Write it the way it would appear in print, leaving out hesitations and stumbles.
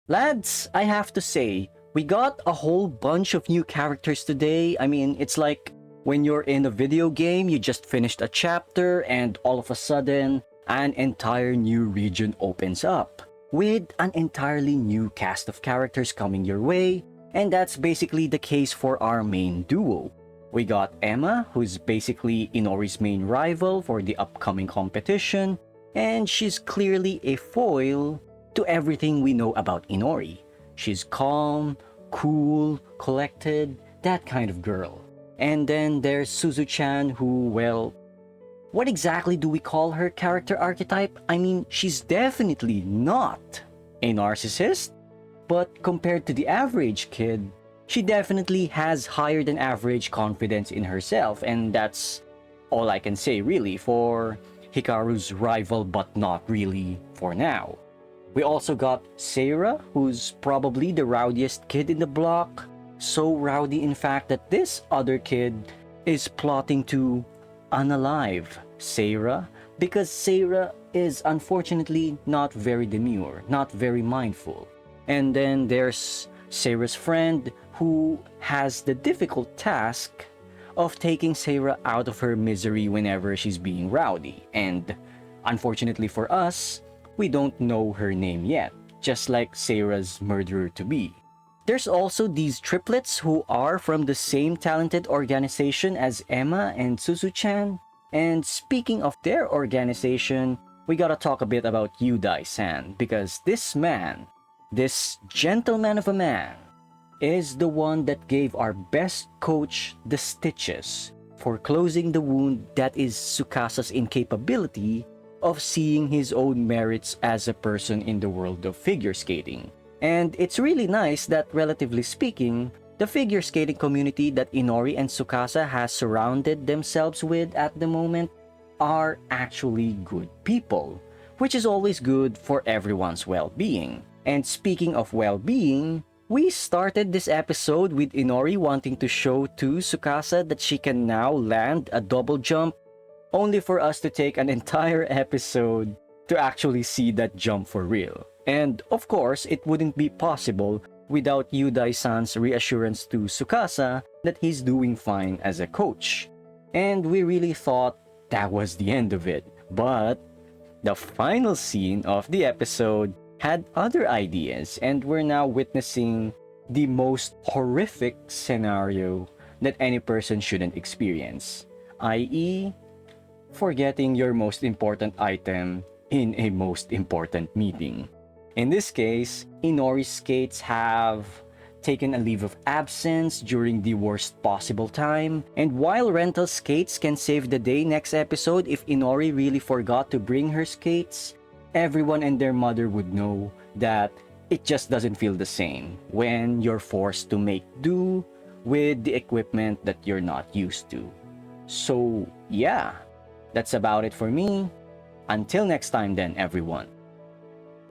Lads, I have to say, we got a whole bunch of new characters today. I mean, it's like when you're in a video game, you just finished a chapter and all of a sudden, an entire new region opens up with an entirely new cast of characters coming your way, and that's basically the case for our main duo. We got Emma, who's basically Inori's main rival for the upcoming competition, and she's clearly a foil to everything we know about Inori. She's calm, cool, collected, that kind of girl. And then there's Suzu-chan who, well, what exactly do we call her character archetype? I mean, she's definitely not a narcissist, but compared to the average kid, she definitely has higher than average confidence in herself, and that's all I can say really for Hikaru's rival, but not really for now. We also got Seira, who's probably the rowdiest kid in the block. So rowdy in fact that this other kid is plotting to unalive Seira because Seira is unfortunately not very demure, not very mindful. And then there's Seira's friend who has the difficult task of taking Seira out of her misery whenever she's being rowdy. And unfortunately for us, we don't know her name yet, just like Seira's murderer-to-be. There's also these triplets who are from the same talented organization as Emma and Suzu-chan. And speaking of their organization, we gotta talk a bit about Yudai-san, because this man, this gentleman of a man, is the one that gave our best coach the stitches for closing the wound that is Tsukasa's incapability of seeing his own merits as a person in the world of figure skating. And it's really nice that, relatively speaking, the figure skating community that Inori and Tsukasa has surrounded themselves with at the moment are actually good people, which is always good for everyone's well-being. And speaking of well-being, we started this episode with Inori wanting to show to Tsukasa that she can now land a double jump, only for us to take an entire episode to actually see that jump for real. And of course, it wouldn't be possible without Yudai-san's reassurance to Tsukasa that he's doing fine as a coach. And we really thought that was the end of it. But the final scene of the episode had other ideas, and we're now witnessing the most horrific scenario that any person shouldn't experience, i.e., forgetting your most important item in a most important meeting. In this case, Inori's skates have taken a leave of absence during the worst possible time, and while rental skates can save the day next episode if Inori really forgot to bring her skates, everyone and their mother would know that it just doesn't feel the same when you're forced to make do with the equipment that you're not used to. So yeah, that's about it for me. Until next time then, everyone.